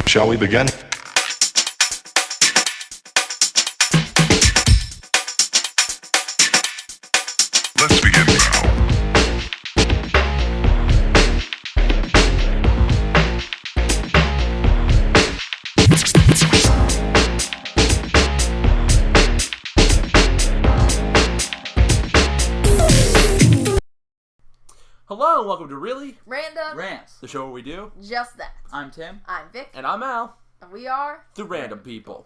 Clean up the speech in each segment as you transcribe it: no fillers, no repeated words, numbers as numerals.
Shall we begin? Let's begin now. Hello and welcome to Really Random. Rants. the show where we do. Just that. I'm Tim. I'm Vic. And I'm Al, And we are the Random People.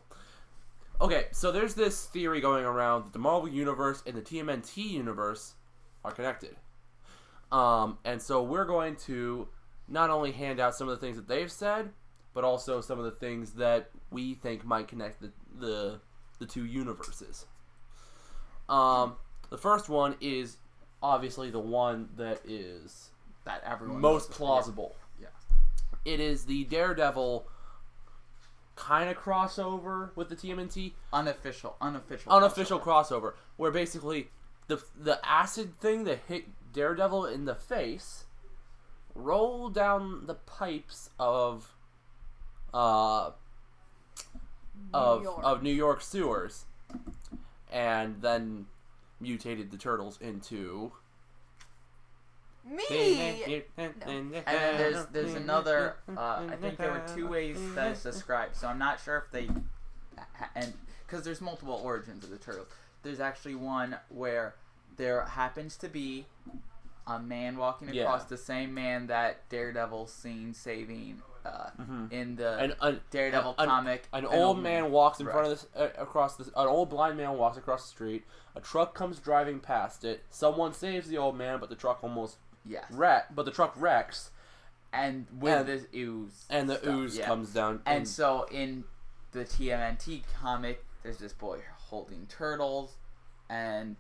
Okay, so there's this theory going around that the Marvel Universe and the TMNT universe are connected. And so we're going to not only hand out some of the things that they've said, but also some of the things that we think might connect the two universes. The first one is obviously the one that is That everyone most knows. plausible. Yeah. It is the Daredevil kind of crossover with the TMNT. Unofficial Crossover, where basically the acid thing that hit Daredevil in the face rolled down the pipes of New York sewers, and then mutated the turtles into me. And then there's another. I think there were two ways that it's described. So I'm not sure if they and because there's multiple origins of the turtles. There's actually one where there happens to be a man walking across the same man that Daredevil's seen saving in the Daredevil comic. An old man walks in front of this an old blind man walks across the street. A truck comes driving past it. Someone saves the old man, but the truck almost but the truck wrecks, and with this ooze and the stuff, ooze comes down. And so in the TMNT comic, there's this boy holding turtles, and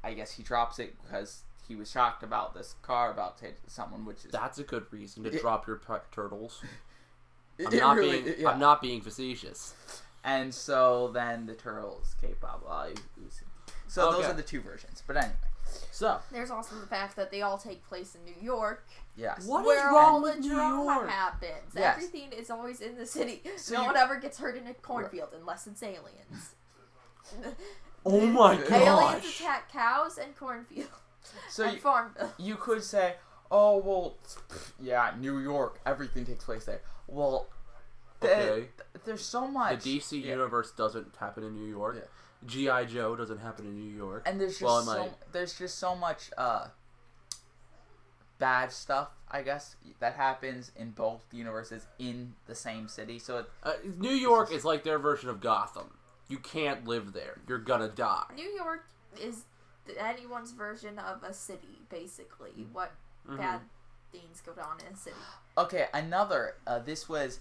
I guess he drops it because he was shocked about this car about to hit someone, which is that's a good reason to drop your turtles. I'm I'm not being facetious. And so then the turtles escape, blah blah. Ooze. So those are the two versions. But anyway, So There's also the fact that they all take place in New York, yes. What is where wrong all with the New drama York? happens. Yes. Everything is always in the city. So no you- one ever gets hurt in a cornfield unless it's aliens. oh my Aliens gosh. attack cows and cornfields So and Farmville. you could say, oh well, yeah, New York, everything takes place there. Well, Okay. there's so much. The DC universe doesn't happen in New York. Yeah. G.I. Joe doesn't happen in New York. And there's just so much bad stuff, I guess, that happens in both universes in the same city. So New York is like their version of Gotham. You can't live there. You're gonna die. New York is anyone's version of a city, basically. What bad things go on in a city. okay, another. This was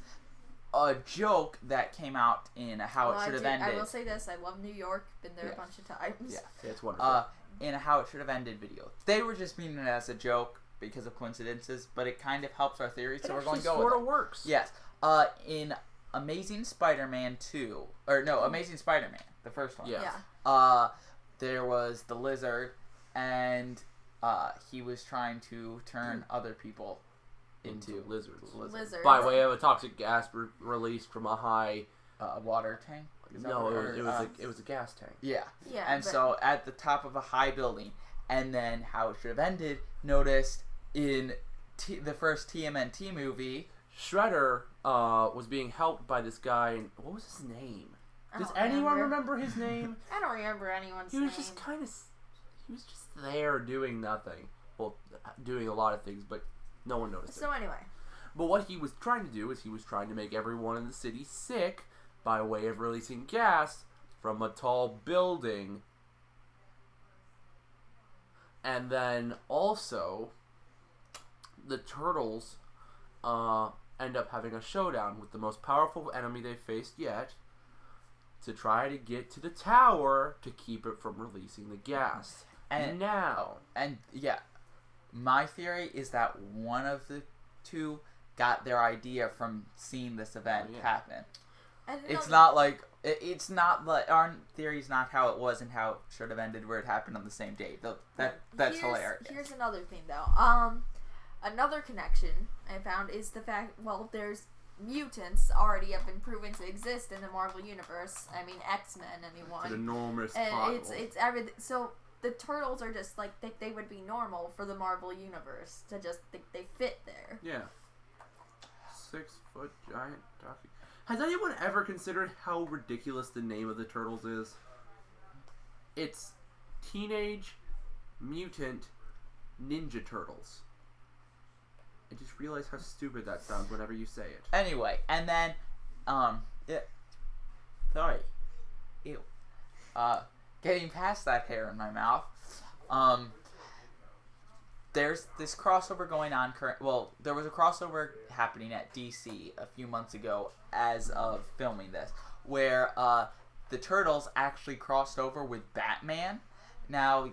a joke that came out in How It Should Have Ended. I will say this: I love New York. Been there a bunch of times. Yeah. It's wonderful. In a How It Should Have Ended video. They were just meaning it as a joke because of coincidences, but it kind of helps our theory, so we're going to go with it. Sort of works. Yes. In Amazing Spider-Man 2, or no, Amazing Spider-Man, the first one. Yeah. There was the lizard, and he was trying to turn other people into lizards. Lizards. By way of a toxic gas released from a high. Water tank. Is that No, what it was a gas tank. Yeah. Yeah. And so at the top of a high building, and then How It Should Have Ended noticed in the first TMNT movie, Shredder was being helped by this guy. And what was his name? Does anyone remember his name? I don't remember anyone's He was name. just kind of. He was just there doing nothing. Well, doing a lot of things, but no one noticed it. So anyway. But what he was trying to do is he was trying to make everyone in the city sick by way of releasing gas from a tall building. And then also, the turtles end up having a showdown with the most powerful enemy they've faced yet to try to get to the tower to keep it from releasing the gas. And now, my theory is that one of the two got their idea from seeing this event happen. It's not like our theory's not how it was and how it should have ended, where it happened on the same day. That's hilarious. Here's another thing, though. Another connection I found is the fact. Well, there's mutants already have been proven to exist in the Marvel Universe. I mean, X-Men, anyone. An enormous And pothole. it's everything. So the turtles are just like they would be normal for the Marvel Universe to just they fit there. Yeah. 6-foot giant donkey. Has anyone ever considered how ridiculous the name of the turtles is? It's Teenage Mutant Ninja Turtles. I just realized how stupid that sounds whenever you say it. Anyway, and then, sorry. Ew. Getting past that hair in my mouth, there's this crossover going on. There was a crossover happening at DC a few months ago as of filming this, where the Turtles actually crossed over with Batman. Now,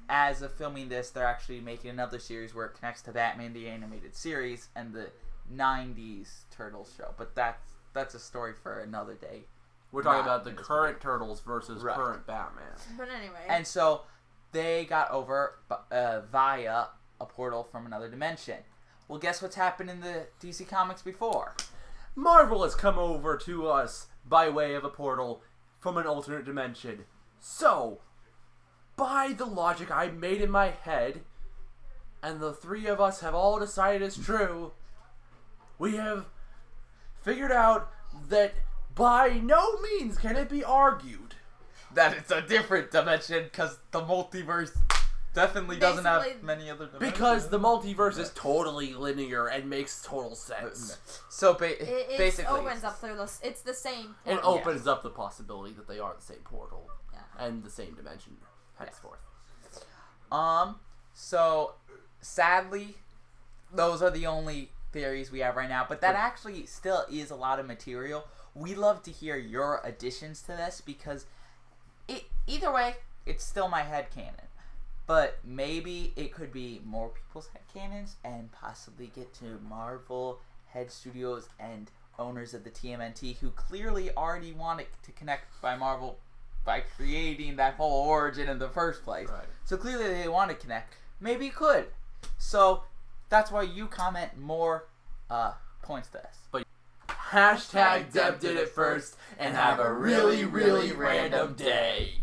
as of filming this, they're actually making another series where it connects to Batman the Animated Series and the 90s Turtles show. But that's a story for another day. We're talking about the current Turtles versus Right. current Batman. But anyway. And so they got over via a portal from another dimension. Well, guess what's happened in the DC Comics before? Marvel has come over to us by way of a portal from an alternate dimension. So, by the logic I made in my head, and the three of us have all decided is true, we have figured out that by no means can it be argued That it's a different dimension because the multiverse definitely doesn't have many other dimensions. because the multiverse is totally linear and makes total sense. So it basically, opens up through it's the same. It portal. opens up the possibility that they are the same portal Yeah. and the same dimension henceforth. So sadly, those are the only theories we have right now. But that actually still is a lot of material. We love to hear your additions to this because either way, it's still my headcanon. But maybe it could be more people's headcanons and possibly get to Marvel head studios and owners of the TMNT who clearly already wanted to connect by Marvel by creating that whole origin in the first place. Right. So clearly they want to connect. Maybe it could. So that's why you comment more points to this. Hashtag Deb did it first and have a really, really random day.